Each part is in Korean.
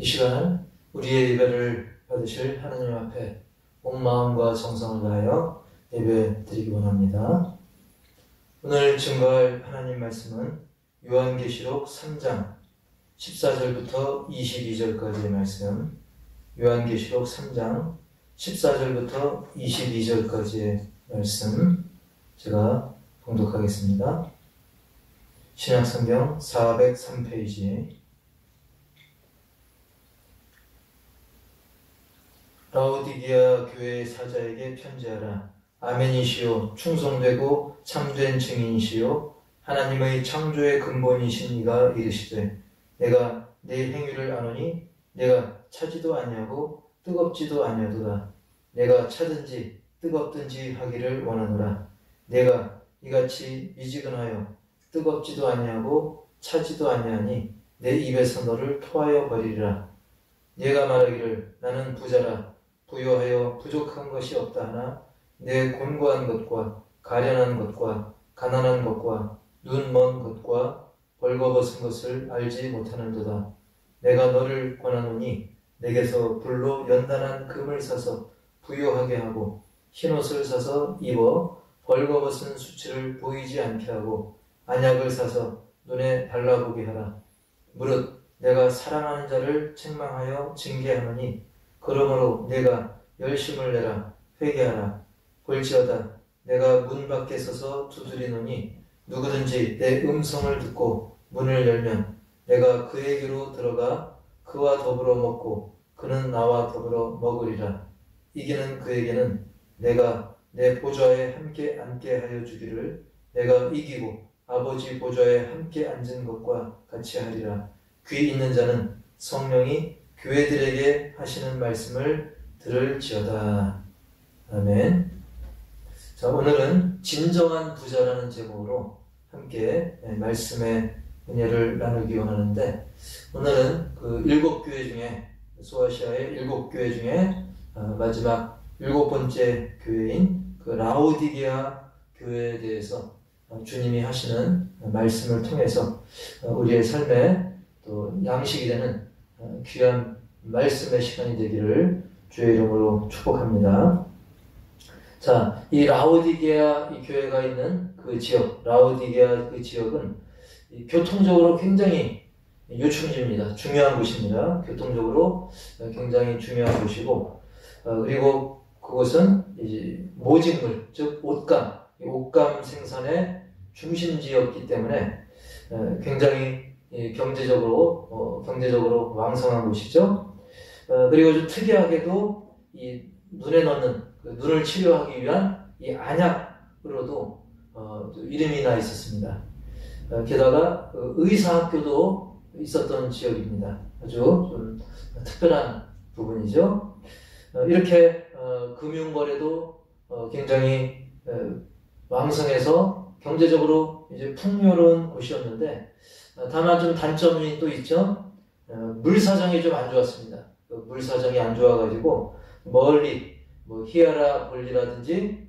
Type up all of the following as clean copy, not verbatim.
이 시간은 우리의 예배를 받으실 하나님 앞에 온 마음과 정성을 다하여 예배 드리기 원합니다. 오늘 증거할 하나님 말씀은 요한계시록 3장 14절부터 22절까지의 말씀, 요한계시록 3장 14절부터 22절까지의 말씀 제가 봉독하겠습니다. 신약성경 403페이지. 라오디게아 교회의 사자에게 편지하라. 아멘이시오. 충성되고 참된 증인이시오. 하나님의 창조의 근본이신 이가 이르시되 내가 내 행위를 아노니 내가 차지도 아니하고 뜨겁지도 아니하도다. 내가 차든지 뜨겁든지 하기를 원하노라. 내가 이같이 미지근하여 뜨겁지도 아니하고 차지도 아니하니 내 입에서 너를 토하여 버리리라. 내가 말하기를 나는 부자라. 부요하여 부족한 것이 없다 하나 내 곤고한 것과 가련한 것과 가난한 것과 눈 먼 것과 벌거벗은 것을 알지 못하는도다. 내가 너를 권하노니 내게서 불로 연단한 금을 사서 부요하게 하고 흰옷을 사서 입어 벌거벗은 수치를 보이지 않게 하고 안약을 사서 눈에 달라보게 하라. 무릇 내가 사랑하는 자를 책망하여 징계하노니 그러므로 내가 열심을 내라. 회개하라. 볼지어다 내가 문 밖에 서서 두드리노니 누구든지 내 음성을 듣고 문을 열면 내가 그에게로 들어가 그와 더불어 먹고 그는 나와 더불어 먹으리라. 이기는 그에게는 내가 내 보좌에 함께 앉게 하여 주기를 내가 이기고 아버지 보좌에 함께 앉은 것과 같이 하리라. 귀 있는 자는 성령이 교회들에게 하시는 말씀을 들을지어다. 아멘. 자, 오늘은 진정한 부자라는 제목으로 함께 말씀의 은혜를 나누기 원하는데, 오늘은 그 7교회 중에, 소아시아의 7교회 중에 마지막 7번째 교회인 그 라오디게아 교회에 대해서 주님이 하시는 말씀을 통해서 우리의 삶에 또 양식이 되는 귀한 말씀의 시간이 되기를 주의 이름으로 축복합니다. 자, 이 라오디게아 이 교회가 있는 그 지역, 라오디게아 그 지역은 교통적으로 굉장히 요충지입니다. 중요한 곳입니다. 교통적으로 굉장히 중요한 곳이고, 그리고 그곳은 이제 모직물, 즉 옷감 생산의 중심지였기 때문에 굉장히 경제적으로 왕성한 곳이죠. 그리고 좀 특이하게도 이 눈에 넣는 눈을 치료하기 위한 이 안약으로도 이름이 나 있었습니다. 게다가 의사학교도 있었던 지역입니다. 아주 좀 특별한 부분이죠. 이렇게 금융거래도 굉장히 왕성해서 경제적으로 이제 풍요로운 곳이었는데, 다만 좀 단점이 또 있죠. 물 사정이 좀 안 좋았습니다. 물 사정이 안 좋아가지고 멀리 히에라볼리라든지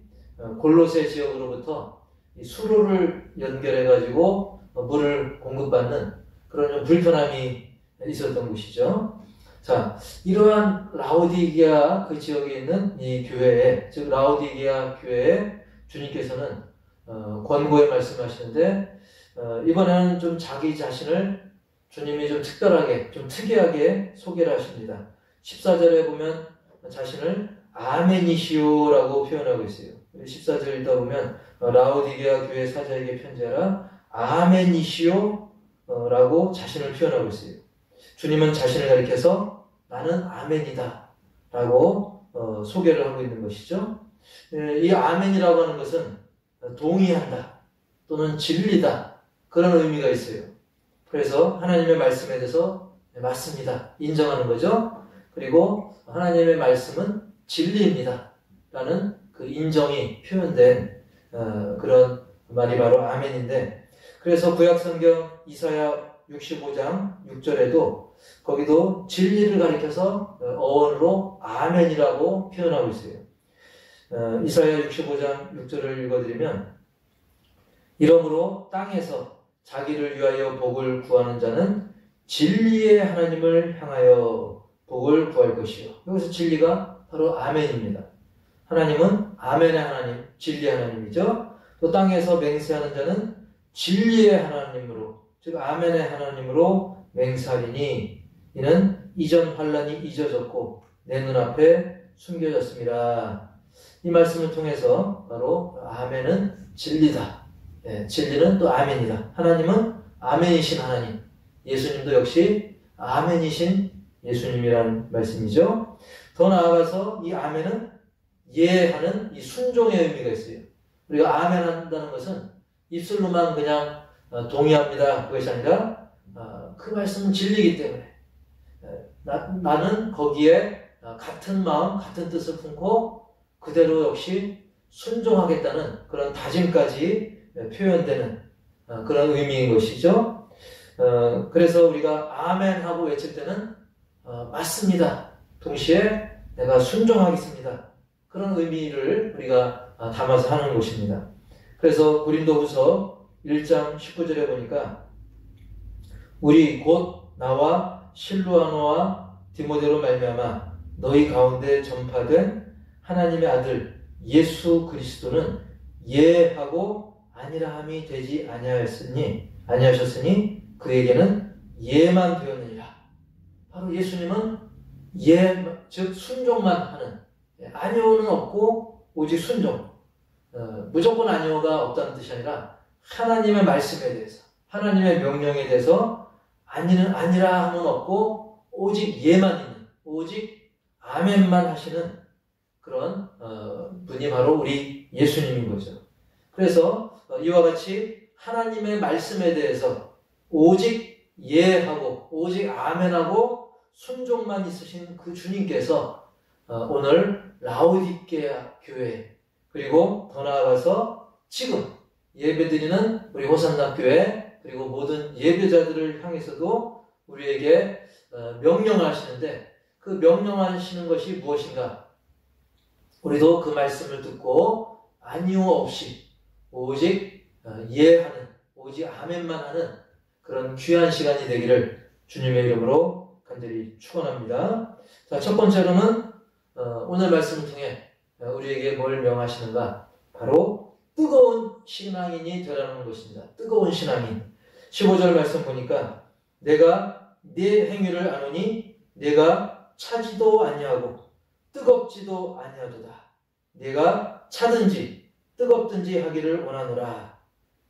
골로새 지역으로부터 수로를 연결해가지고 물을 공급받는 그런 좀 불편함이 있었던 곳이죠. 자, 이러한 라오디게아 그 지역에 있는 이 교회에, 즉 라오디게아 교회에 주님께서는 권고의 말씀하시는데, 이번에는 좀 자기 자신을 주님이 좀 특별하게, 좀 특이하게 소개를 하십니다. 14절에 보면 자신을 아멘이시오라고 표현하고 있어요. 14절 읽다 보면 라오디게아 교회 사자에게 편지하라. 아멘이시오라고 자신을 표현하고 있어요. 주님은 자신을 가리켜서 나는 아멘이다 라고 소개를 하고 있는 것이죠. 이 아멘이라고 하는 것은 동의한다 또는 진리다, 그런 의미가 있어요. 그래서 하나님의 말씀에 대해서 맞습니다, 인정하는 거죠. 그리고 하나님의 말씀은 진리입니다 라는 그 인정이 표현된 그런 말이 바로 아멘인데, 그래서 구약성경 이사야 65장 6절에도 거기도 진리를 가리켜서 어원으로 아멘이라고 표현하고 있어요. 이사야 65장 6절을 읽어드리면, 이러므로 땅에서 자기를 위하여 복을 구하는 자는 진리의 하나님을 향하여 복을 구할 것이요. 여기서 진리가 바로 아멘입니다. 하나님은 아멘의 하나님, 진리의 하나님이죠. 또 땅에서 맹세하는 자는 진리의 하나님으로, 즉 아멘의 하나님으로 맹세하리니 이는 이전 환난이 잊어졌고 내 눈앞에 숨겨졌습니다. 이 말씀을 통해서 바로 아멘은 진리다. 진리는 또 아멘이다. 하나님은 아멘이신 하나님, 예수님도 역시 아멘이신 예수님이라는 말씀이죠. 더 나아가서 이 아멘은 예하는 이 순종의 의미가 있어요. 우리가 아멘 한다는 것은 입술로만 그냥 동의합니다, 그것이 아니라 그 말씀은 진리이기 때문에 나는 거기에 같은 마음, 같은 뜻을 품고 그대로 역시 순종하겠다는 그런 다짐까지 표현되는 그런 의미인 것이죠. 그래서 우리가 아멘 하고 외칠 때는 맞습니다. 동시에 내가 순종하겠습니다. 그런 의미를 우리가 담아서 하는 것입니다. 그래서 고린도후서 1장 19절에 보니까 우리 곧 나와 실루아노와 디모데로 말미암아 너희 가운데 전파된 하나님의 아들 예수 그리스도는 예하고 아니라함이 되지 아니하셨으니 그에게는 예만 되었느니라. 바로 예수님은 예, 즉 순종만 하는, 아니오는 없고 오직 순종. 무조건 아니오가 없다는 뜻이 아니라 하나님의 말씀에 대해서, 하나님의 명령에 대해서 아니라 함은 없고 오직 예만 있는, 오직 아멘만 하시는 그런 분이 바로 우리 예수님인 거죠. 그래서 이와 같이 하나님의 말씀에 대해서 오직 예하고 오직 아멘하고 순종만 있으신 그 주님께서 오늘 라오디게아 교회, 그리고 더 나아가서 지금 예배드리는 우리 호산나 교회, 그리고 모든 예배자들을 향해서도 우리에게 명령하시는데, 그 명령하시는 것이 무엇인가? 우리도 그 말씀을 듣고 아니오 없이 오직 예하는, 오직 아멘만 하는 그런 귀한 시간이 되기를 주님의 이름으로 간절히 축원합니다. 자, 첫 번째로는 오늘 말씀을 통해 우리에게 뭘 명하시는가? 바로 뜨거운 신앙인이 되라는 것입니다. 뜨거운 신앙인. 15절 말씀 보니까 내가 네 행위를 아노니 내가 차지도 아니하고 뜨겁지도 아니하도다. 내가 차든지 뜨겁든지 하기를 원하노라.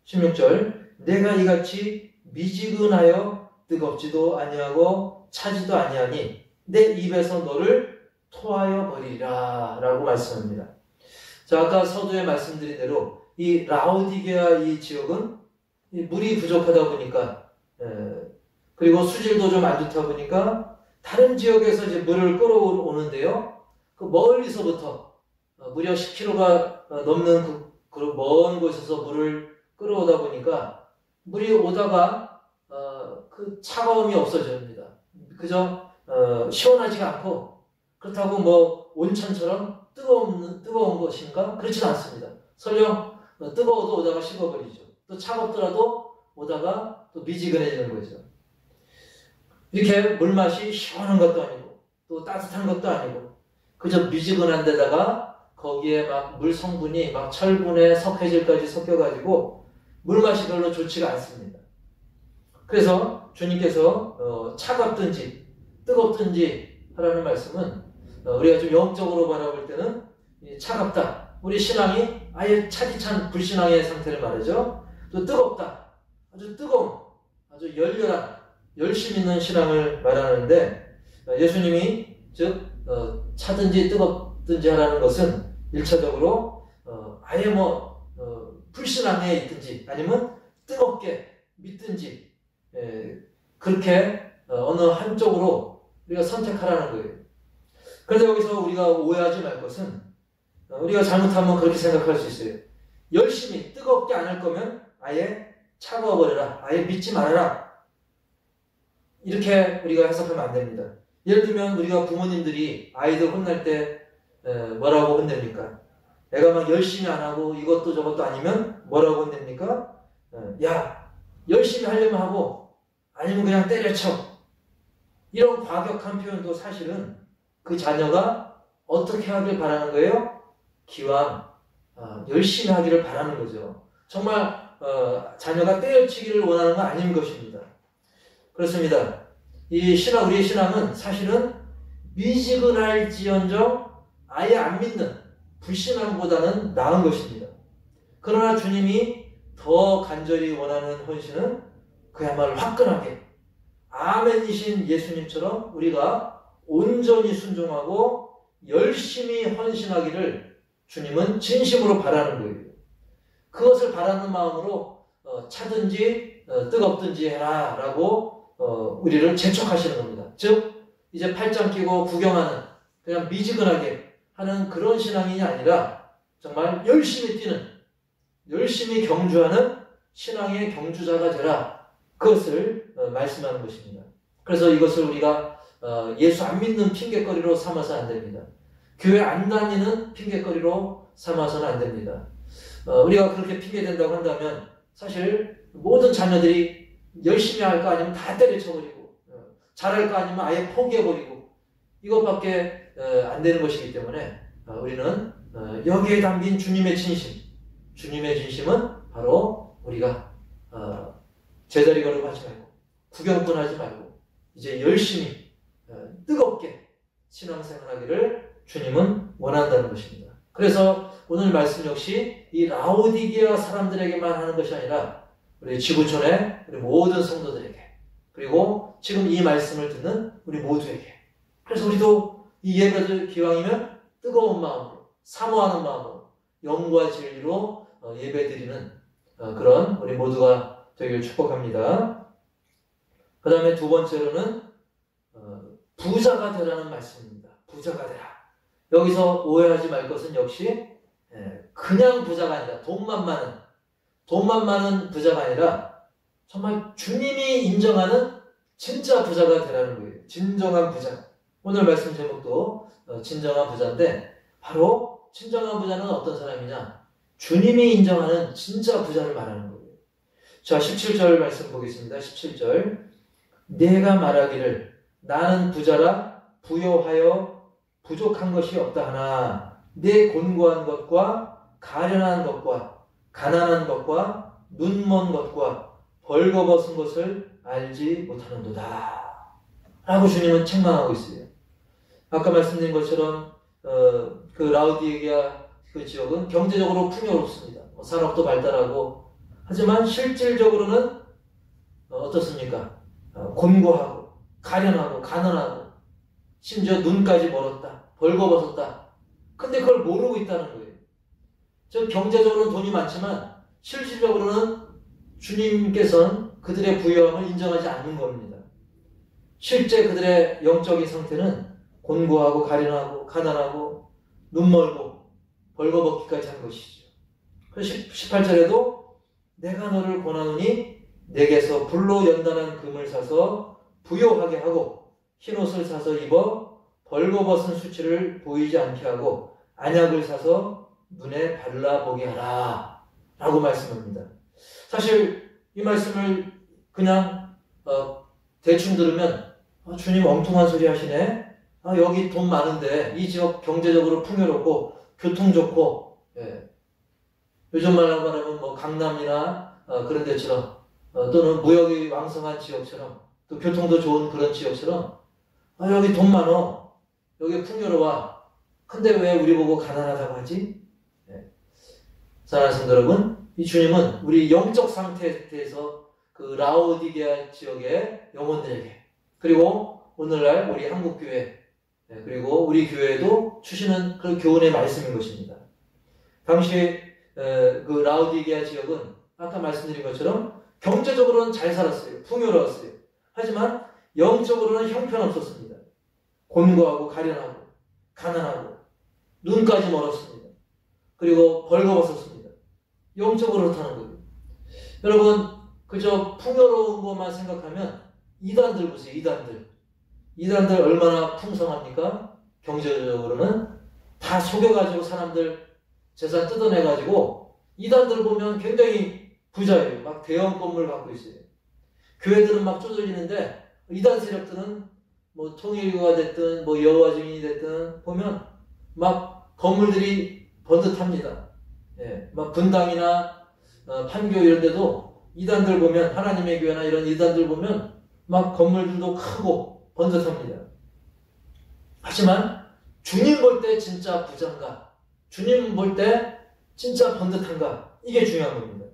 16절 내가 이같이 미지근하여 뜨겁지도 아니하고 차지도 아니하니 내 입에서 너를 토하여 버리리라 라고 말씀합니다. 자, 아까 서두에 말씀드린 대로 이 라오디게아 이 지역은 물이 부족하다 보니까 그리고 수질도 좀 안 좋다 보니까 다른 지역에서 이제 물을 끌어오는데요. 그 멀리서부터 무려 10km가 넘는 그 먼 곳에서 물을 끌어오다 보니까 물이 오다가 그 차가움이 없어집니다. 그저 시원하지가 않고, 그렇다고 뭐 온천처럼 뜨거운 것인가? 그렇지는 않습니다. 설령 뜨거워도 오다가 식어버리죠. 또 차갑더라도 오다가 또 미지근해지는 거죠. 이렇게 물맛이 시원한 것도 아니고 또 따뜻한 것도 아니고 그저 미지근한 데다가 거기에 막 물 성분이 막 철분에 석회질까지 섞여가지고 물맛이 별로 좋지가 않습니다. 그래서 주님께서 차갑든지 뜨겁든지 하라는 말씀은 우리가 좀 영적으로 바라볼 때는 차갑다. 우리 신앙이 아예 차디찬 불신앙의 상태를 말하죠. 또 뜨겁다. 아주 뜨거운, 아주 열렬한, 열심 있는 신앙을 말하는데, 예수님이 즉 차든지 뜨겁든지 하라는 것은 1차적으로 아예 불신앙에 있든지 아니면 뜨겁게 믿든지 그렇게 어느 한쪽으로 우리가 선택하라는 거예요. 그런데 여기서 우리가 오해하지 말 것은, 우리가 잘못하면 그렇게 생각할 수 있어요. 열심히 뜨겁게 안 할 거면 아예 차가워버려라, 아예 믿지 말아라, 이렇게 우리가 해석하면 안 됩니다. 예를 들면 우리가 부모님들이 아이들 혼날 때 뭐라고 혼냅니까? 애가 막 열심히 안 하고 이것도 저것도 아니면 뭐라고 혼냅니까? 야, 열심히 하려면 하고 아니면 그냥 때려쳐. 이런 과격한 표현도 사실은 그 자녀가 어떻게 하길 바라는 거예요? 기왕 열심히 하기를 바라는 거죠. 정말 자녀가 때려치기를 원하는 건 아닌 것입니다. 그렇습니다. 우리의 신앙은 사실은 미지근할지언정 아예 안 믿는 불신앙보다는 나은 것입니다. 그러나 주님이 더 간절히 원하는 헌신은 그야말로 화끈하게 아멘이신 예수님처럼 우리가 온전히 순종하고 열심히 헌신하기를 주님은 진심으로 바라는 거예요. 그것을 바라는 마음으로 차든지 뜨겁든지 해라 라고 우리를 재촉하시는 겁니다. 즉 이제 팔짱 끼고 구경하는 그냥 미지근하게 하는 그런 신앙이 아니라 정말 열심히 뛰는 열심히 경주하는 신앙의 경주자가 되라. 그것을 말씀하는 것입니다. 그래서 이것을 우리가 예수 안 믿는 핑계거리로 삼아서 안 됩니다. 교회 안 다니는 핑계거리로 삼아서는 안 됩니다. 우리가 그렇게 핑계댄다고 한다면 사실 모든 자녀들이 열심히 할까 아니면 다 때려쳐버리고 잘할 거 아니면 아예 포기해버리고 이것밖에 안 되는 것이기 때문에 우리는 여기에 담긴 주님의 진심은 바로 우리가 제자리 걸음 하지 말고 구경꾼 하지 말고 이제 열심히 뜨겁게 신앙생활하기를 주님은 원한다는 것입니다. 그래서 오늘 말씀 역시 이 라오디게아 사람들에게만 하는 것이 아니라 우리 지구촌의 우리 모든 성도들에게 그리고 지금 이 말씀을 듣는 우리 모두에게 그래서 우리도 이 예배를 기왕이면 뜨거운 마음으로 사모하는 마음으로 영과 진리로 예배드리는 그런 우리 모두가 되길 축복합니다. 그 다음에 두 번째로는 부자가 되라는 말씀입니다. 부자가 되라. 여기서 오해하지 말 것은 역시 그냥 부자가 아니라 돈만 많은 부자가 아니라 정말 주님이 인정하는 진짜 부자가 되라는 거예요. 진정한 부자. 오늘 말씀 제목도 진정한 부자인데 바로 진정한 부자는 어떤 사람이냐? 주님이 인정하는 진짜 부자를 말하는 거예요. 자, 17절 말씀 보겠습니다. 17절. 내가 말하기를 나는 부자라 부요하여 부족한 것이 없다 하나 내 곤고한 것과 가련한 것과 가난한 것과 눈먼 것과 벌거벗은 것을 알지 못하는도다 라고 주님은 책망하고 있어요. 아까 말씀드린 것처럼 그 라우디게아 그 지역은 경제적으로 풍요롭습니다. 산업도 발달하고 하지만 실질적으로는 어떻습니까? 곤고하고 가련하고 가난하고 심지어 눈까지 멀었다. 벌거벗었다. 근데 그걸 모르고 있다는 거예요. 저 경제적으로는 돈이 많지만 실질적으로는 주님께서는 그들의 부유함을 인정하지 않는 겁니다. 실제 그들의 영적인 상태는 곤고하고 가련하고 가난하고 눈멀고 벌거벗기까지 한 것이죠. 그래서 18절에도 내가 너를 권하노니 내게서 불로 연단한 금을 사서 부요하게 하고 흰옷을 사서 입어 벌거벗은 수치를 보이지 않게 하고 안약을 사서 눈에 발라보게 하라 라고 말씀합니다. 사실 이 말씀을 그냥 대충 들으면 주님 엉뚱한 소리 하시네. 여기 돈 많은데 이 지역 경제적으로 풍요롭고 교통 좋고 요즘 말로 말하면 뭐 강남이나 그런 데처럼 또는 무역이 왕성한 지역처럼 또 교통도 좋은 그런 지역처럼 여기 돈 많어. 여기 풍요로워. 근데 왜 우리 보고 가난하다고 하지? 사랑하는 성도 여러분, 이 주님은 우리 영적 상태에 대해서 그 라오디게아 지역의 영혼들에게 그리고 오늘날 우리 한국교회 그리고 우리 교회에도 주시는 그 교훈의 말씀인 것입니다. 당시 그 라오디게아 지역은 아까 말씀드린 것처럼 경제적으로는 잘 살았어요. 풍요로웠어요. 하지만 영적으로는 형편없었습니다. 곤고하고 가련하고 가난하고 눈까지 멀었습니다. 그리고 벌거벗었습니다. 영적으로 그렇다는 거예요. 여러분 그저 풍요로운 것만 생각하면 이단들 보세요. 이단들 얼마나 풍성합니까? 경제적으로는 다 속여가지고 사람들 재산 뜯어내가지고 이단들 보면 굉장히 부자예요. 막 대형 건물 갖고 있어요. 교회들은 막 쪼들리는데 이단 세력들은 뭐 통일교가 됐든 뭐 여호와 증인이 됐든 보면 막 건물들이 번듯합니다. 예, 막 분당이나 판교 이런 데도 이단들 보면 하나님의 교회나 이런 이단들 보면 막 건물들도 크고 번듯합니다. 하지만 주님 볼 때 진짜 부자인가? 주님 볼 때 진짜 번듯한가? 이게 중요한 겁니다.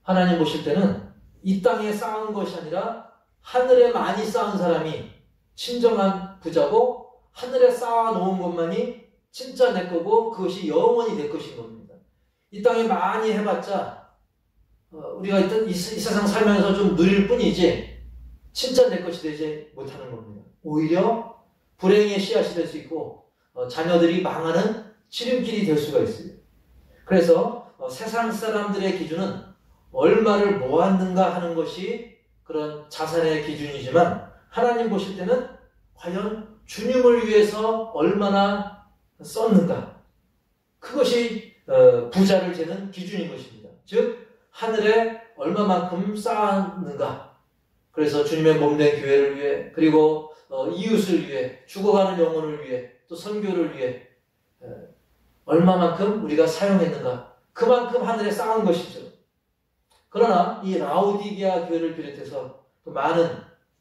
하나님 보실 때는 이 땅에 쌓은 것이 아니라 하늘에 많이 쌓은 사람이 진정한 부자고 하늘에 쌓아놓은 것만이 진짜 내 거고 그것이 영원히 내 것인 겁니다. 이 땅에 많이 해봤자 우리가 일단 이 세상 살면서 좀 누릴 뿐이지 진짜 내 것이 되지 못하는 겁니다. 오히려 불행의 씨앗이 될 수 있고 자녀들이 망하는 지름길이 될 수가 있어요. 그래서 세상 사람들의 기준은 얼마를 모았는가 하는 것이 그런 자산의 기준이지만 하나님 보실 때는 과연 주님을 위해서 얼마나 썼는가, 그것이 부자를 재는 기준인 것입니다. 즉 하늘에 얼마만큼 쌓았는가. 그래서 주님의 몸된 교회를 위해, 그리고 이웃을 위해, 죽어가는 영혼을 위해, 또 선교를 위해 얼마만큼 우리가 사용했는가, 그만큼 하늘에 쌓은 것이죠. 그러나 이 라오디게아 교회를 비롯해서 또 많은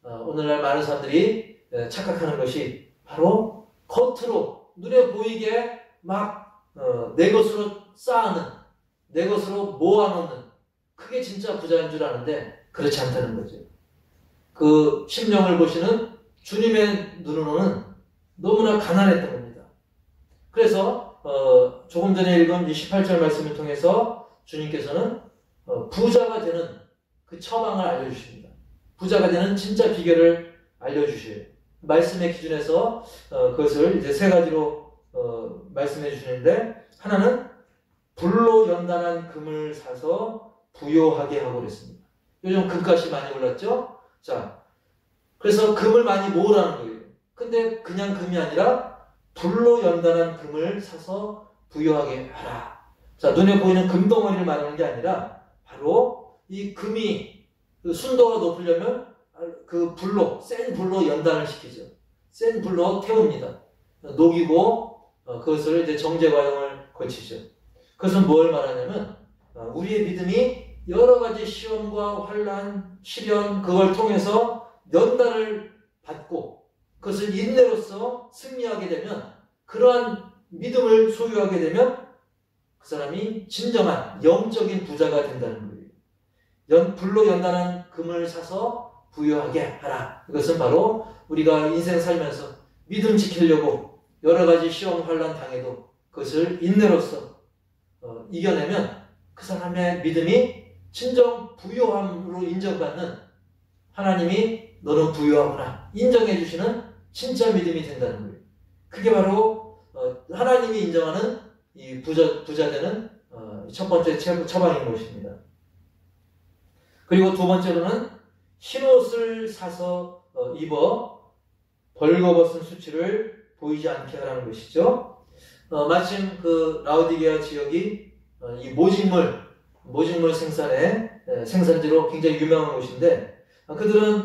오늘날 많은 사람들이 착각하는 것이 바로 겉으로 눈에 보이게 막 내 것으로 쌓아는, 내 것으로 모아놓는, 그게 진짜 부자인 줄 아는데 그렇지 않다는 거죠. 그 심령을 보시는 주님의 눈으로는 너무나 가난했던 겁니다. 그래서 조금 전에 읽은 28절 말씀을 통해서 주님께서는 부자가 되는 그 처방을 알려주십니다. 부자가 되는 진짜 비결을 알려주셔요. 말씀의 기준에서 그것을 이제 세 가지로 말씀해 주시는데, 하나는 불로 연단한 금을 사서 부요하게 하고 그랬습니다. 요즘 금값이 많이 올랐죠? 자, 그래서 금을 많이 모으라는 거예요. 근데 그냥 금이 아니라 불로 연단한 금을 사서 부요하게 하라. 자, 눈에 보이는 금덩어리를 말하는 게 아니라 바로 이 금이 그 순도가 높으려면 그 불로, 센 불로 연단을 시키죠. 센 불로 태웁니다. 녹이고 그것을 이제 정제 과정을 거치죠. 그것은 뭘 말하냐면 우리의 믿음이 여러 가지 시험과 환난, 시련, 그걸 통해서 연단을 받고 그것을 인내로서 승리하게 되면, 그러한 믿음을 소유하게 되면 그 사람이 진정한 영적인 부자가 된다는 거예요. 불로 연단한 금을 사서 부유하게 하라. 이것은 바로 우리가 인생 살면서 믿음 지키려고 여러 가지 시험 환난 당해도 그것을 인내로서 이겨내면 그 사람의 믿음이 진정 부요함으로 인정받는, 하나님이 너는 부요하구나 인정해 주시는 진짜 믿음이 된다는 거예요. 그게 바로 하나님이 인정하는 이 부자 되는 첫 번째 처방인 것입니다. 그리고 두 번째로는 흰옷을 사서 입어 벌거벗은 수치를 보이지 않게 하라는 것이죠. 마침 그 라오디게아 지역이 이 모직물 생산지로 굉장히 유명한 곳인데, 그들은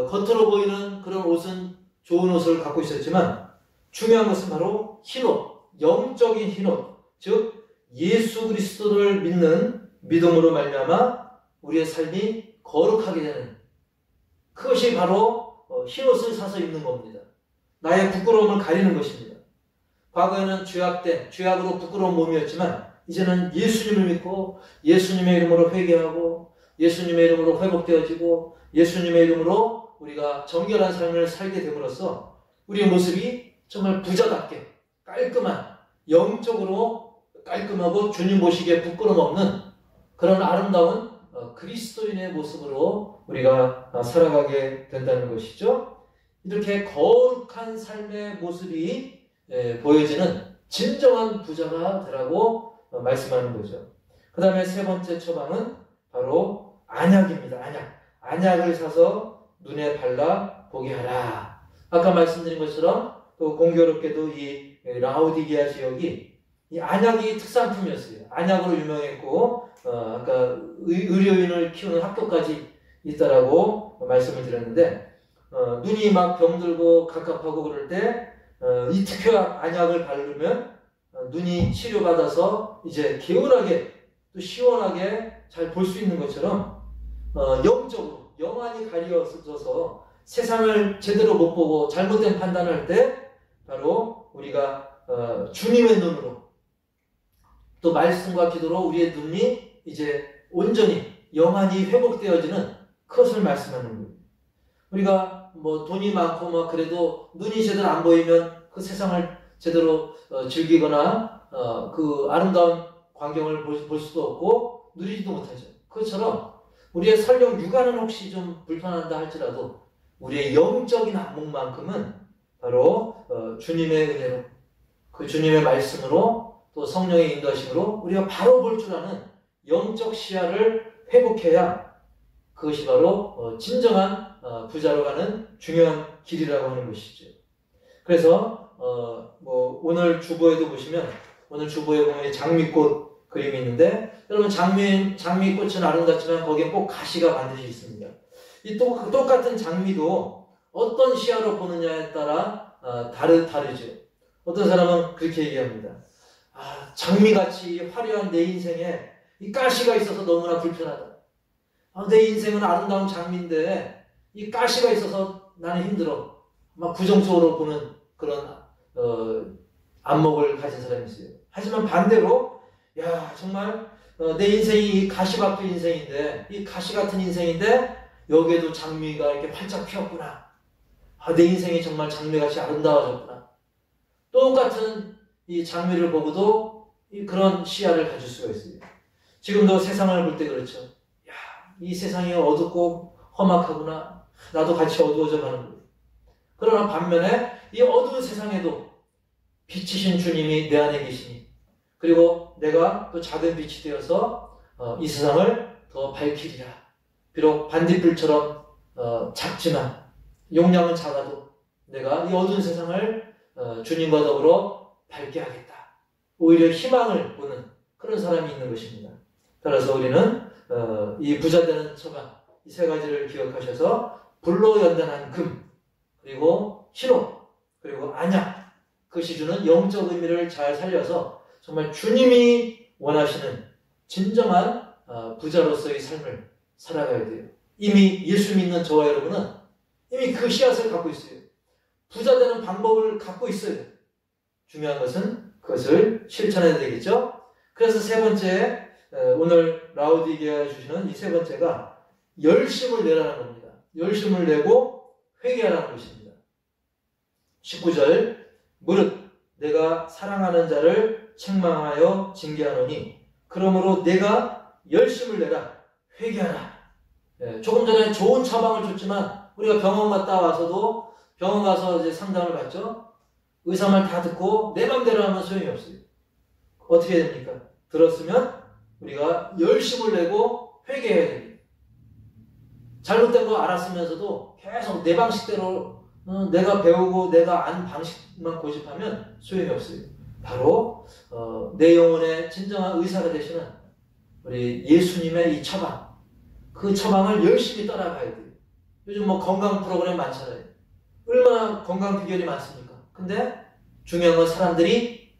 겉으로 보이는 그런 옷은 좋은 옷을 갖고 있었지만 중요한 것은 바로 흰옷, 영적인 흰옷, 즉 예수 그리스도를 믿는 믿음으로 말미암아 우리의 삶이 거룩하게 되는, 그것이 바로 흰옷을 사서 입는 겁니다. 나의 부끄러움을 가리는 것입니다. 과거에는 죄악으로 부끄러운 몸이었지만 이제는 예수님을 믿고 예수님의 이름으로 회개하고 예수님의 이름으로 회복되어지고 예수님의 이름으로 우리가 정결한 삶을 살게 됨으로써 우리의 모습이 정말 부자답게 깔끔한, 영적으로 깔끔하고 주님 보시기에 부끄러움 없는 그런 아름다운 그리스도인의 모습으로 우리가 살아가게 된다는 것이죠. 이렇게 거룩한 삶의 모습이 보여지는 진정한 부자가 되라고 말씀하는 거죠. 그 다음에 세 번째 처방은 바로 안약입니다. 안약을 사서 눈에 발라 보게 하라. 아까 말씀드린 것처럼 또 공교롭게도 이 라오디게아 지역이 이 안약이 특산품이었어요. 안약으로 유명했고 아까 의료인을 키우는 학교까지 있다라고 말씀을 드렸는데, 눈이 막 병들고 갑갑하고 그럴 때 이 특효 안약을 바르면 눈이 치료받아서 이제 개운하게 또 시원하게 잘 볼 수 있는 것처럼 영적으로 영안이 가려져서 세상을 제대로 못 보고 잘못된 판단을 할 때 바로 우리가 주님의 눈으로 또 말씀과 기도로 우리의 눈이 이제 온전히 영안이 회복되어지는 그것을 말씀하는 거예요. 우리가 뭐 돈이 많고 막 그래도 눈이 제대로 안 보이면 그 세상을 제대로 즐기거나 그 아름다운 광경을 볼 수도 없고 누리지도 못하죠. 그것처럼 우리의 설령 육안은 혹시 좀 불편하다 할지라도 우리의 영적인 안목만큼은 바로 주님의 은혜로 그 주님의 말씀으로 또 성령의 인도하심으로 우리가 바로 볼 줄 아는 영적 시야를 회복해야 그것이 바로 진정한 부자로 가는 중요한 길이라고 하는 것이죠. 그래서 뭐 오늘 주보에도 보시면 오늘 주보에 보면 장미꽃 그림이 있는데 여러분 장미꽃은 아름답지만 거기에 꼭 가시가 반드시 있습니다. 이 똑같은 장미도 어떤 시야로 보느냐에 따라 다르죠. 어떤 사람은 그렇게 얘기합니다. 장미같이 화려한 내 인생에 이 가시가 있어서 너무나 불편하다. 내 인생은 아름다운 장미인데 이 가시가 있어서 나는 힘들어. 막 부정적으로 보는 그런 안목을 가진 사람이 있어요. 하지만 반대로 정말 내 인생이 이 가시밭도 인생인데 이 가시 같은 인생인데 여기에도 장미가 이렇게 활짝 피었구나. 내 인생이 정말 장미같이 아름다워졌구나. 똑같은 이 장미를 보고도 그런 시야를 가질 수가 있어요. 지금도 세상을 볼 때 그렇죠. 이 세상이 어둡고 험악하구나. 나도 같이 어두워져 가는 거예요. 그러나 반면에 이 어두운 세상에도 빛이신 주님이 내 안에 계시니 그리고 내가 또 작은 빛이 되어서 이 세상을 더 밝히리라. 비록 반딧불처럼 작지만 용량은 작아도 내가 이 어두운 세상을 주님과 더불어 밝게 하겠다. 오히려 희망을 보는 그런 사람이 있는 것입니다. 따라서 우리는 이 부자되는 처방 이 세 가지를 기억하셔서 불로 연단한 금 그리고 희록 그리고 안약 그것이 주는 영적 의미를 잘 살려서 정말 주님이 원하시는 진정한 부자로서의 삶을 살아가야 돼요. 이미 예수 믿는 저와 여러분은 이미 그 씨앗을 갖고 있어요. 부자 되는 방법을 갖고 있어요. 중요한 것은 그것을 실천해야 되겠죠. 그래서 세 번째 오늘 라우디게아에 주시는 이 세 번째가 열심을 내라는 겁니다. 열심을 내고 회개하라는 것입니다. 19절 무릇 내가 사랑하는 자를 책망하여 징계하노니 그러므로 내가 열심을 내라 회개하라. 조금 전에 좋은 처방을 줬지만 우리가 병원 갔다 와서도 병원 가서 이제 상담을 받죠. 의사 말 다 듣고 내 맘대로 하면 소용이 없어요. 어떻게 해야 됩니까? 들었으면 우리가 열심을 내고 회개해야 됩니다. 잘못된 거 알았으면서도 계속 내 방식대로 내가 배우고 내가 안 방식만 고집하면 소용이 없어요. 바로 내 영혼의 진정한 의사가 되시는 우리 예수님의 이 처방 그 처방을 열심히 따라가야 돼요. 요즘 뭐 건강 프로그램 많잖아요. 얼마나 건강 비결이 많습니까? 근데 중요한 건 사람들이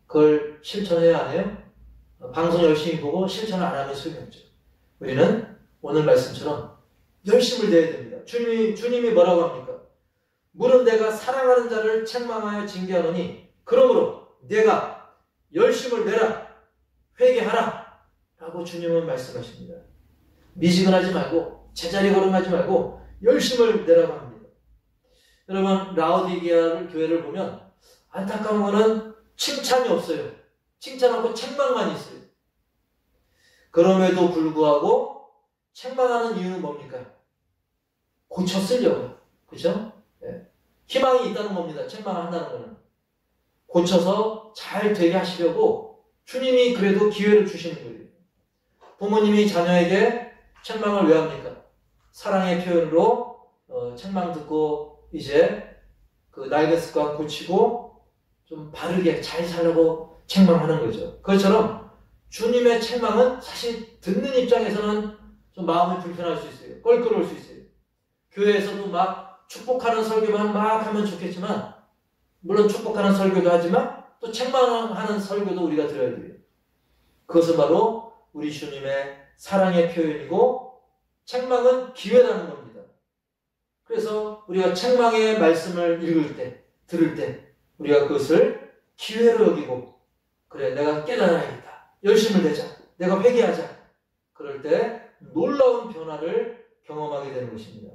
그걸 실천해야 안 해요? 방송 열심히 보고 실천을 안 하면 소용이 없죠. 우리는 오늘 말씀처럼 열심을 내야 됩니다. 주님이 뭐라고 합니까? 물은 내가 사랑하는 자를 책망하여 징계하노니 그러므로 내가 열심을 내라 회개하라 라고 주님은 말씀하십니다. 미지근하지 말고 제자리 걸음하지 말고 열심을 내라고 합니다. 여러분 라우디게아 교회를 보면 안타까운 것은 칭찬이 없어요. 칭찬 없고 책망만 있어요. 그럼에도 불구하고 책망하는 이유는 뭡니까? 고쳐 쓰려고요. 그렇죠? 네. 희망이 있다는 겁니다. 책망을 한다는 것은. 고쳐서 잘 되게 하시려고 주님이 그래도 기회를 주시는 거예요. 부모님이 자녀에게 책망을 왜 합니까? 사랑의 표현으로 책망 듣고 이제 그 낡은 습관 고치고 좀 바르게 잘 살려고 책망하는 거죠. 그것처럼 주님의 책망은 사실 듣는 입장에서는 좀 마음이 불편할 수 있어요. 껄끄러울 수 있어요. 교회에서도 막 축복하는 설교만 막 하면 좋겠지만, 물론 축복하는 설교도 하지만 또 책망하는 설교도 우리가 들어야 돼요. 그것은 바로 우리 주님의 사랑의 표현이고, 책망은 기회라는 겁니다. 그래서 우리가 책망의 말씀을 읽을 때, 들을 때 우리가 그것을 기회로 여기고, 그래, 내가 깨달아야겠다, 열심을 내자, 내가 회개하자, 그럴 때 놀라운 변화를 경험하게 되는 것입니다.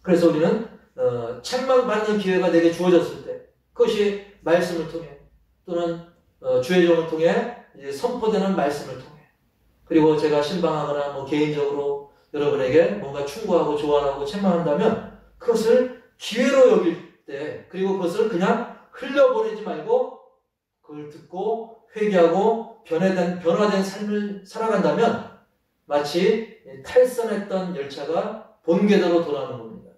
그래서 우리는 책망받는 기회가 내게 주어졌을 때, 그것이 말씀을 통해 또는 주의 종을 통해 이제 선포되는 말씀을 통해, 그리고 제가 신방하거나 뭐 개인적으로 여러분에게 뭔가 충고하고 조언하고 책망한다면 그것을 기회로 여길 때, 그리고 그것을 그냥 흘려보내지 말고 그걸 듣고 회개하고 변화된 삶을 살아간다면 마치 탈선했던 열차가 본궤도로 돌아오는 겁니다.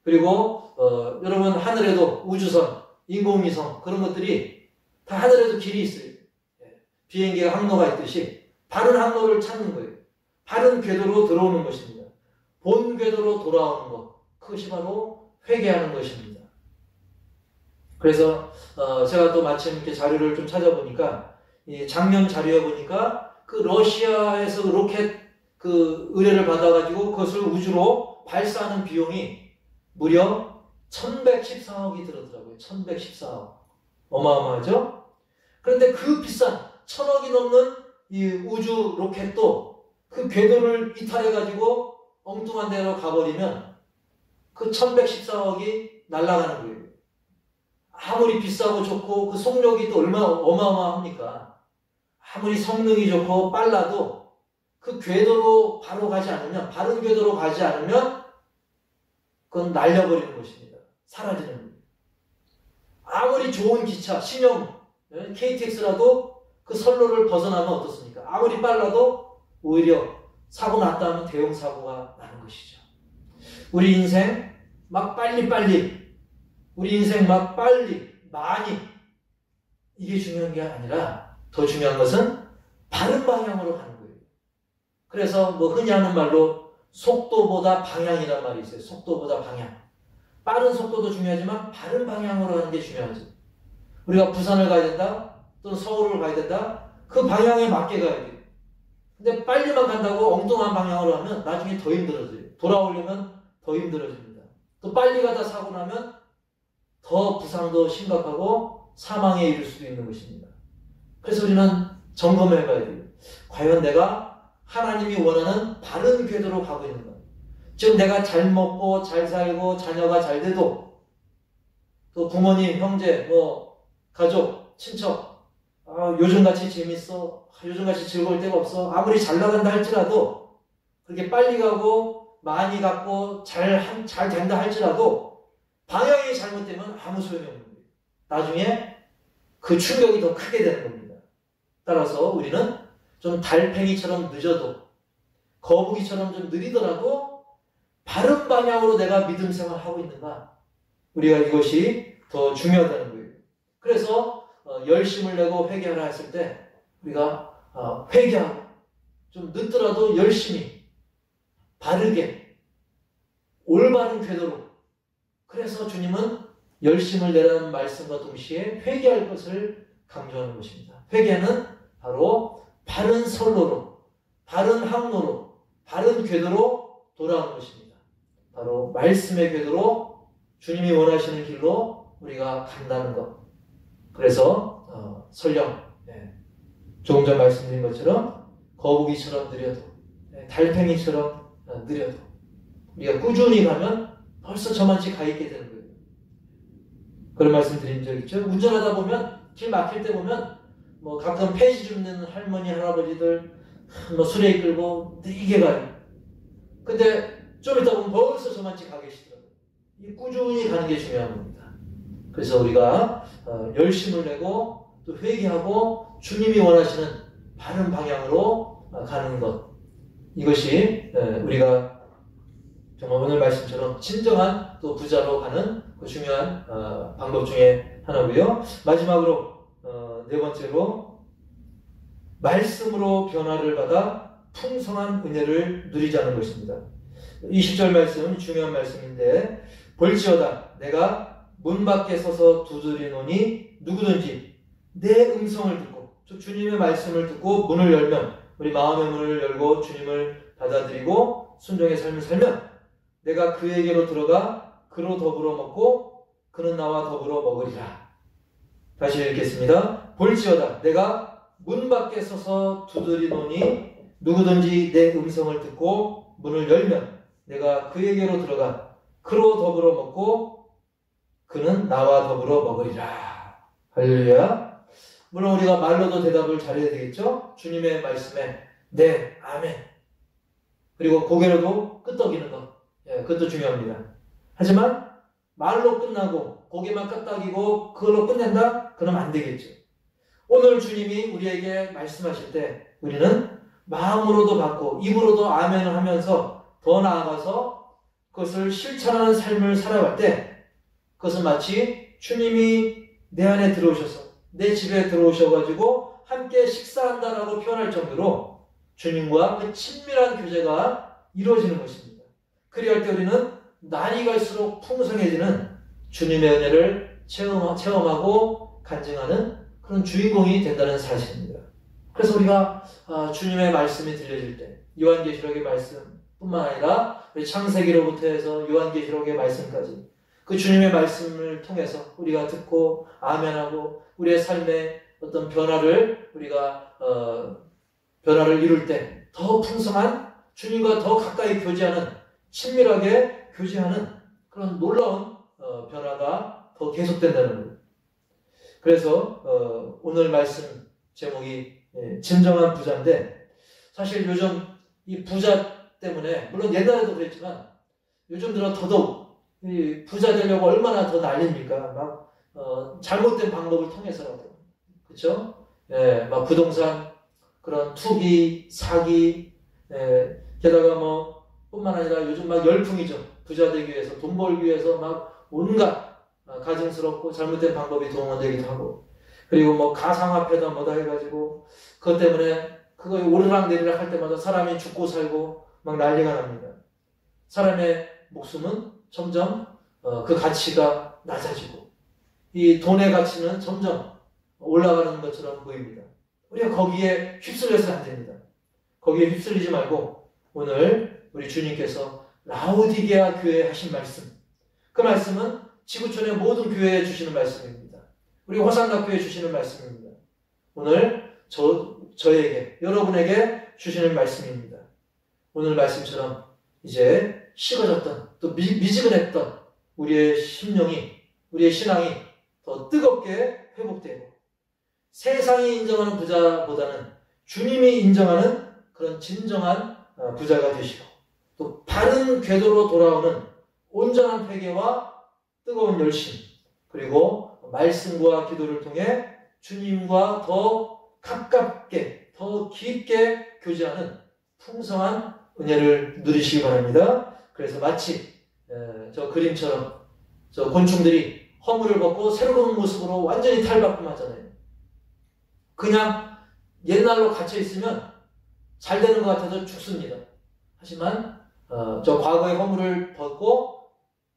그리고 여러분, 하늘에도 우주선, 인공위성, 그런 것들이 다 하늘에도 길이 있어요. 비행기가 항로가 있듯이 바른 항로를 찾는 거예요. 바른 궤도로 들어오는 것입니다. 본 궤도로 돌아오는 것, 그것이 바로 회개하는 것입니다. 그래서 제가 또 마침 이렇게 자료를 좀 찾아보니까, 이 작년 자료에 보니까 그 러시아에서 로켓 그 의뢰를 받아가지고 그것을 우주로 발사하는 비용이 무려 1114억이 들었더라고요. 1114억. 어마어마하죠? 그런데 그 비싼 1000억이 넘는 이 우주 로켓도 그 궤도를 이탈해가지고 엉뚱한 데로 가버리면 그 1114억이 날아가는 거예요. 아무리 비싸고 좋고 그 속력이 또 얼마나 어마어마합니까? 아무리 성능이 좋고 빨라도 그 궤도로 바로 가지 않으면, 바른 궤도로 가지 않으면 그건 날려버리는 것입니다. 사라지는 거예요. 아무리 좋은 기차, 신형 KTX라도 그 선로를 벗어나면 어떻습니까? 아무리 빨라도 오히려 사고 났다 하면 대형 사고가 나는 것이죠. 우리 인생 막 빨리, 우리 인생 막 빨리, 많이, 이게 중요한 게 아니라 더 중요한 것은 바른 방향으로 가는 거예요. 그래서 뭐 흔히 하는 말로 속도보다 방향이란 말이 있어요. 속도보다 방향. 빠른 속도도 중요하지만 바른 방향으로 가는 게 중요하죠. 우리가 부산을 가야 된다, 또는 서울을 가야 된다, 그 방향에 맞게 가야 돼요. 근데 빨리만 간다고 엉뚱한 방향으로 하면 나중에 더 힘들어져요. 돌아오려면 더 힘들어집니다. 또 빨리 가다 사고 나면 더 부상도 심각하고 사망에 이를 수도 있는 것입니다. 그래서 우리는 점검해 봐야 돼요. 과연 내가 하나님이 원하는 바른 궤도로 가고 있는가? 지금 내가 잘 먹고 잘 살고 자녀가 잘 돼도, 또 부모님, 형제, 뭐 가족, 친척, 요즘같이 재밌어, 요즘같이 즐거울 때가 없어, 아무리 잘 나간다 할지라도, 그렇게 빨리 가고 많이 갖고 잘 된다 할지라도 방향이 잘못되면 아무 소용이 없는 거예요. 나중에 그 충격이 더 크게 되는 겁니다. 따라서 우리는 좀 달팽이처럼 늦어도, 거북이처럼 좀 느리더라도 바른 방향으로 내가 믿음 생활을 하고 있는가, 우리가 이것이 더 중요하다는 거예요. 그래서 열심을 내고 회개하라 했을 때 우리가 회개하고 좀 늦더라도 열심히 바르게 올바른 궤도로, 그래서 주님은 열심을 내라는 말씀과 동시에 회개할 것을 강조하는 것입니다. 회개는 바로 바른 선로로, 바른 항로로, 바른 궤도로 돌아오는 것입니다. 바로 말씀의 궤도로, 주님이 원하시는 길로 우리가 간다는 것. 그래서 설령 조금 전 말씀드린 것처럼 거북이처럼 느려도, 달팽이처럼 느려도 우리가 꾸준히 가면 벌써 저만치 가 있게 되는 거예요. 그런 말씀 드린 적 있죠? 운전하다 보면, 길 막힐 때 보면 뭐 가끔 폐지 줍는 할머니, 할아버지들 뭐 수레 이끌고 느리게 가요. 근데 좀 이따 보면 벌써 저만치 가 계시더라고요. 이 꾸준히 가는 게 중요한 겁니다. 그래서 우리가 열심을 내고 또 회개하고 주님이 원하시는 바른 방향으로 가는 것, 이것이 우리가 정말 오늘 말씀처럼 진정한 또 부자로 가는 그 중요한 방법 중에 하나고요. 마지막으로 네 번째로, 말씀으로 변화를 받아 풍성한 은혜를 누리자는 것입니다. 20절 말씀 중요한 말씀인데 볼지어다 내가 문 밖에 서서 두드리노니 누구든지 내 음성을 듣고 주님의 말씀을 듣고 문을 열면 우리 마음의 문을 열고 주님을 받아들이고 순종의 삶을 살면 내가 그에게로 들어가 그로 더불어 먹고 그는 나와 더불어 먹으리라. 다시 읽겠습니다. 볼지어다 내가 문 밖에 서서 두드리노니 누구든지 내 음성을 듣고 문을 열면 내가 그에게로 들어가 그로 더불어 먹고 그는 나와 더불어 먹으리라. 할렐루야. 물론 우리가 말로도 대답을 잘해야 되겠죠. 주님의 말씀에 네, 아멘. 그리고 고개로도 끄덕이는 것. 그것도 중요합니다. 하지만 말로 끝나고 고개만 끄덕이고 그걸로 끝낸다? 그러면 안 되겠죠. 오늘 주님이 우리에게 말씀하실 때 우리는 마음으로도 받고 입으로도 아멘을 하면서 더 나아가서 그것을 실천하는 삶을 살아갈 때 그것은 마치 주님이 내 안에 들어오셔서 내 집에 들어오셔가지고 함께 식사한다라고 표현할 정도로 주님과 그 친밀한 교제가 이루어지는 것입니다. 그리할 때 우리는 날이 갈수록 풍성해지는 주님의 은혜를 체험하고 간증하는 그런 주인공이 된다는 사실입니다. 그래서 우리가 주님의 말씀이 들려질 때 요한계시록의 말씀뿐만 아니라 우리 창세기로부터 해서 요한계시록의 말씀까지 그 주님의 말씀을 통해서 우리가 듣고 아멘하고 우리의 삶의 어떤 변화를 우리가 변화를 이룰 때 더 풍성한 주님과 더 가까이 교제하는 친밀하게 교제하는 그런 놀라운 변화가 더 계속된다는 거예요. 그래서 오늘 말씀 제목이 진정한 부자인데 사실 요즘 이 부자 때문에 물론 옛날에도 그랬지만 요즘 들어 더더욱 이 부자 되려고 얼마나 더 난립니까? 막 잘못된 방법을 통해서라도 그렇죠? 막 부동산 그런 투기, 사기, 게다가 뭐 뿐만 아니라 요즘 막 열풍이죠. 부자 되기 위해서 돈 벌기 위해서 막 온갖 가증스럽고 잘못된 방법이 동원되기도 하고 그리고 뭐 가상화폐다 뭐다 해가지고 그것 때문에 그거에 오르락내리락 할 때마다 사람이 죽고 살고 막 난리가 납니다. 사람의 목숨은 점점 그 가치가 낮아지고 이 돈의 가치는 점점 올라가는 것처럼 보입니다. 우리가 거기에 휩쓸려서는 안 됩니다. 거기에 휩쓸리지 말고 오늘 우리 주님께서 라오디게아 교회에 하신 말씀 그 말씀은 지구촌의 모든 교회에 주시는 말씀입니다. 우리 화산학교에 주시는 말씀입니다. 오늘 저에게 여러분에게 주시는 말씀입니다. 오늘 말씀처럼 이제 식어졌던 또 미지근했던 우리의 심령이 우리의 신앙이 더 뜨겁게 회복되고 세상이 인정하는 부자보다는 주님이 인정하는 그런 진정한 부자가 되시고 또 바른 궤도로 돌아오는 온전한 회개와 뜨거운 열심 그리고 말씀과 기도를 통해 주님과 더 가깝게 더 깊게 교제하는 풍성한 은혜를 누리시기 바랍니다. 그래서 마치 저 그림처럼 저 곤충들이 허물을 벗고 새로운 모습으로 완전히 탈바꿈하잖아요. 그냥 옛날로 갇혀있으면 잘 되는 것 같아서 죽습니다. 하지만 저 과거의 허물을 벗고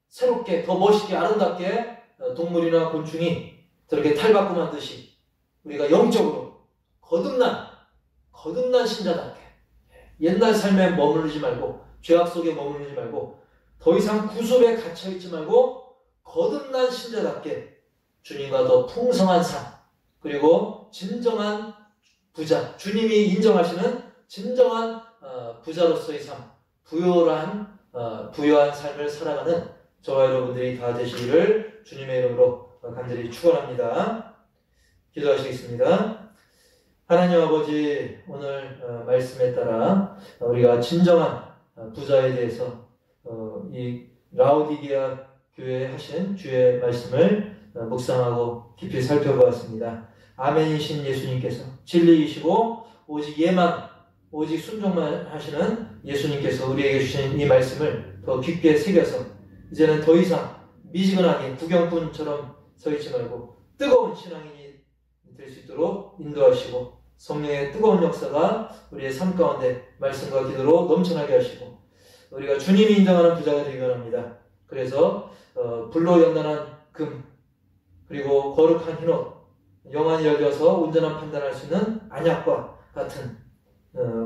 새롭게 더 멋있게 아름답게 동물이나 곤충이 저렇게 탈바꿈하듯이 우리가 영적으로 거듭난 신자답게 옛날 삶에 머무르지 말고 죄악 속에 머무르지 말고 더 이상 구속에 갇혀있지 말고 거듭난 신자답게 주님과 더 풍성한 삶 그리고 진정한 부자 주님이 인정하시는 진정한 부자로서의 삶 부유한 삶을 살아가는 저와 여러분들이 다 되시기를 주님의 이름으로 간절히 축원합니다. 기도하시겠습니다. 하나님 아버지 오늘 말씀에 따라 우리가 진정한 부자에 대해서 이 라오디게아 교회에 하신 주의 말씀을 묵상하고 깊이 살펴보았습니다. 아멘이신 예수님께서 진리이시고 오직 예만 오직 순종만 하시는 예수님께서 우리에게 주신 이 말씀을 더 깊게 새겨서 이제는 더 이상 미지근하게 구경꾼처럼 서 있지 말고 뜨거운 신앙인이 될 수 있도록 인도하시고 성령의 뜨거운 역사가 우리의 삶 가운데 말씀과 기도로 넘쳐나게 하시고 우리가 주님이 인정하는 부자가 되기 원합니다. 그래서 불로 연단한 금 그리고 거룩한 흰옷 영안이 열려서 온전한 판단할 수 있는 안약과 같은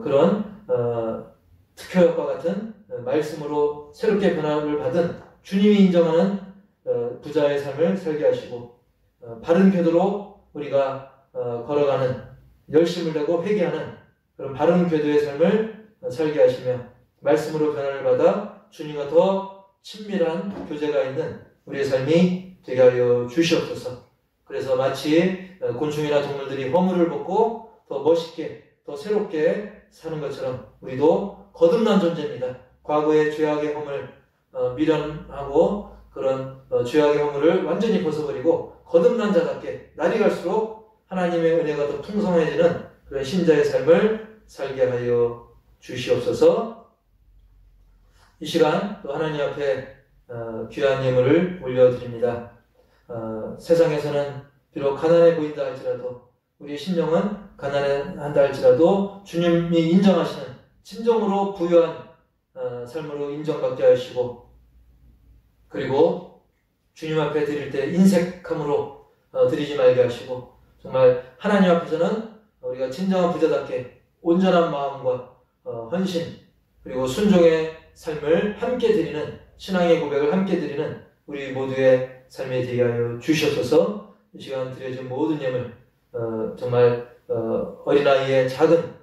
그런 특효약과 같은 말씀으로 새롭게 변화를 받은 주님이 인정하는 부자의 삶을 살게 하시고 바른 궤도로 우리가 걸어가는 열심을 내고 회개하는 그런 바른 궤도의 삶을 살게 하시며 말씀으로 변화를 받아 주님과 더 친밀한 교제가 있는 우리의 삶이 되게 하여 주시옵소서. 그래서 마치 곤충이나 동물들이 허물을 벗고 더 멋있게 더 새롭게 사는 것처럼 우리도 거듭난 존재입니다. 과거의 죄악의 허물 미련하고 그런 죄악의 허물을 완전히 벗어버리고 거듭난 자답게 날이 갈수록 하나님의 은혜가 더 풍성해지는 그런 신자의 삶을 살게 하여 주시옵소서. 이 시간 또 하나님 앞에 귀한 예물을 올려드립니다. 세상에서는 비록 가난해 보인다 할지라도 우리의 심령은 가난한다 할지라도 주님이 인정하시는 진정으로 부유한 삶으로 인정받게 하시고 그리고 주님 앞에 드릴 때 인색함으로 드리지 말게 하시고 정말 하나님 앞에서는 우리가 진정한 부자답게 온전한 마음과 헌신 그리고 순종의 삶을 함께 드리는 신앙의 고백을 함께 드리는 우리 모두의 삶에 되게 하여 주시옵소서. 이 시간 드려진 모든 예물 정말 어린아이의 작은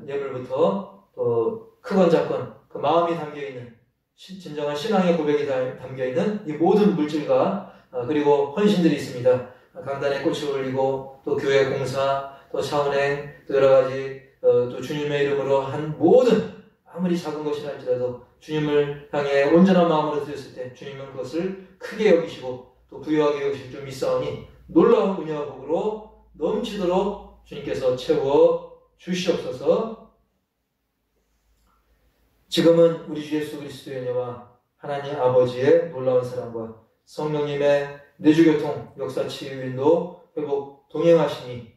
예물부터 또 크건 작건 그 마음이 담겨있는 진정한 신앙의 고백이 담겨있는 이 모든 물질과 그리고 헌신들이 있습니다. 강단에 꽃을 올리고 또 교회 공사 또 차은행 또 여러가지 또 주님의 이름으로 한 모든 아무리 작은 것이라 할지라도 주님을 향해 온전한 마음으로 드렸을 때 주님은 그것을 크게 여기시고 또 부유하게 여기실 줄 믿사오니 놀라운 은혜와 복으로 넘치도록 주님께서 채워 주시옵소서. 지금은 우리 주 예수 그리스도의 은혜와 하나님 아버지의 놀라운 사랑과 성령님의 내주교통 역사 치유인도 회복 동행하시니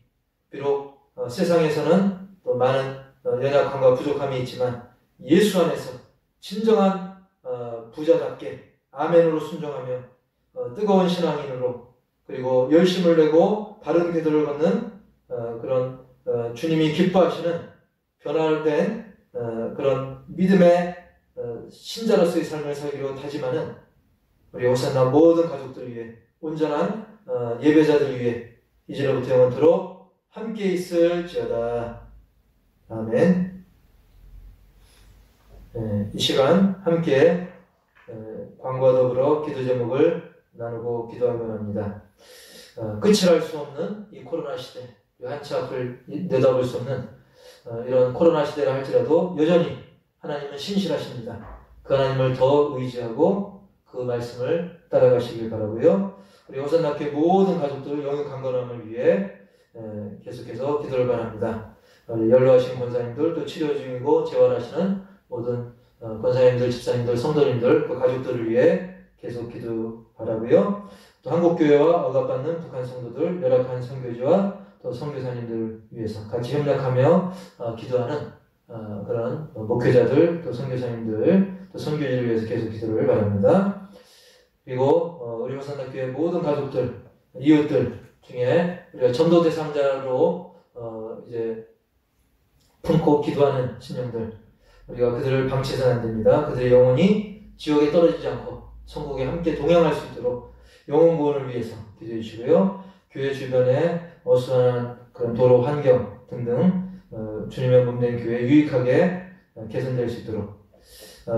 비록 세상에서는 또 많은 연약함과 부족함이 있지만 예수 안에서 진정한 부자답게 아멘으로 순종하며 뜨거운 신앙인으로 그리고 열심을 내고 바른 궤도를 걷는 그런 주님이 기뻐하시는 변화된 그런 믿음의 신자로서의 삶을 살기로 다짐하는 우리 호산나 모든 가족들 위해 온전한 예배자들 위해 이제로부터 영원토록 함께 있을지어다. 아멘. 이 시간 함께 광고와 더불어 기도 제목을 나누고 기도하며 합니다. 끝을 알 수 없는 이 코로나 시대, 한치 앞을 내다볼 수 없는 이런 코로나 시대라 할지라도 여전히 하나님은 신실하십니다. 그 하나님을 더 의지하고 그 말씀을 따라가시길 바라고요. 우리 호산나교회 모든 가족들 영육 강건함을 위해 계속해서 기도를 바랍니다. 연로하신 권사님들 또 치료 중이고 재활하시는 모든 권사님들, 집사님들, 성도님들 그 가족들을 위해 계속 기도 바라고요. 또 한국교회와 억압받는 북한 성도들, 열악한 선교지와 또 선교사님들을 위해서 같이 협력하며 기도하는 그런 목회자들, 또 선교사님들, 또 선교지를 위해서 계속 기도를 바랍니다. 그리고 우리 호산나교회 모든 가족들, 이웃들 중에 우리가 전도 대상자로 이제 품고 기도하는 신령들, 우리가 그들을 방치해서는 안 됩니다. 그들의 영혼이 지옥에 떨어지지 않고 천국에 함께 동행할 수 있도록 영혼 구원을 위해서 기도해 주시고요. 교회 주변에 어수선한 그런 도로 환경 등등 주님의 몸된 교회 유익하게 개선될 수 있도록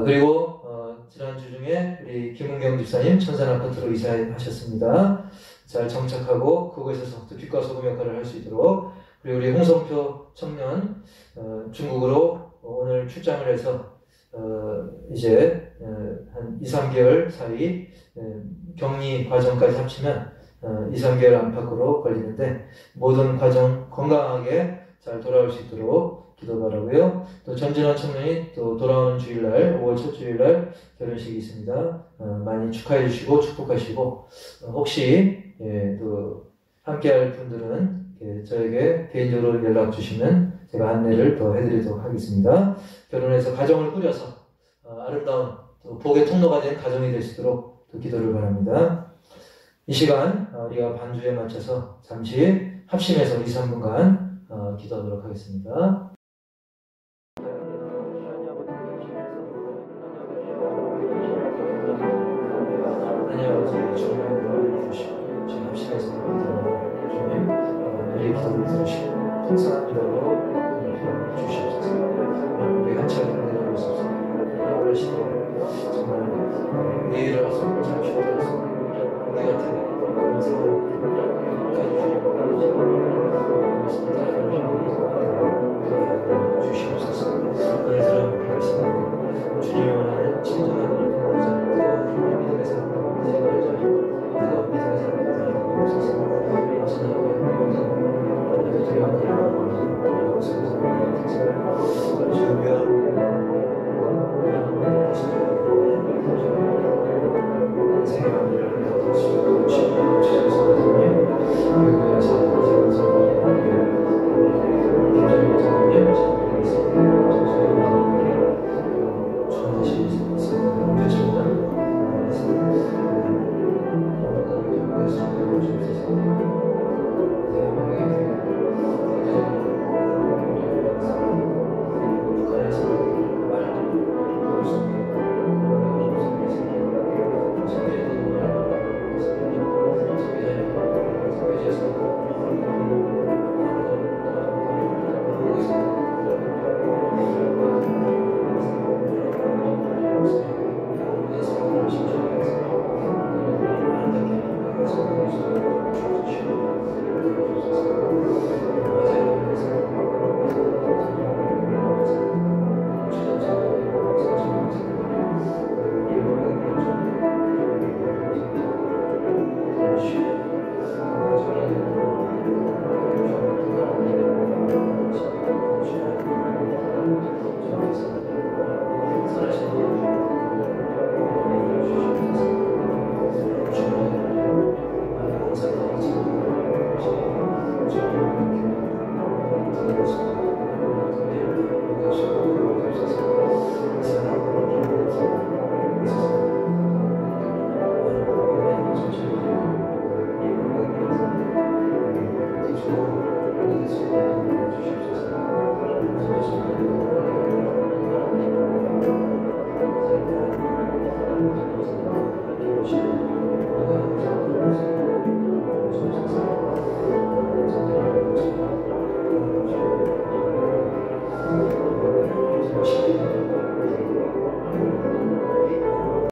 그리고 지난주 중에 우리 김은경 집사님 천산 아파트로 이사하셨습니다. 잘 정착하고 그곳에서 또 빛과 소금 역할을 할 수 있도록 그리고 우리 홍성표 청년 중국으로 오늘 출장을 해서 이제 한 2, 3개월 사이 격리 과정까지 합치면 2, 3개월 안팎으로 걸리는데 모든 과정 건강하게 잘 돌아올 수 있도록 기도 바라고요. 또 전진환 청년이 또 돌아오는 주일날 5월 첫 주일날 결혼식이 있습니다. 많이 축하해 주시고 축복하시고 혹시 또 함께할 분들은 이렇게 저에게 개인적으로 연락 주시면 제가 안내를 더 해드리도록 하겠습니다. 결혼해서 가정을 꾸려서 아름다운 또 복의 통로가 된 가정이 될 수 있도록 또 기도를 바랍니다. 이 시간 우리가 반주에 맞춰서 잠시 합심해서 2, 3분간 기도하도록 하겠습니다. 하나님 주님을 부르시고 지금 합심해서 주님 우리의 기도를 들으시고 풍성한 기도로 은혜를 주시옵소서. 우리 한참 기다리고 있옵소서. 오늘 시대 정말 내일을 앞서 잠시 후에서 우리 같은 그런 상황까지 주시옵소서. 오늘처럼 하겠습니다. 주님이 원하는 진정한 믿음의 삶 주시옵소서.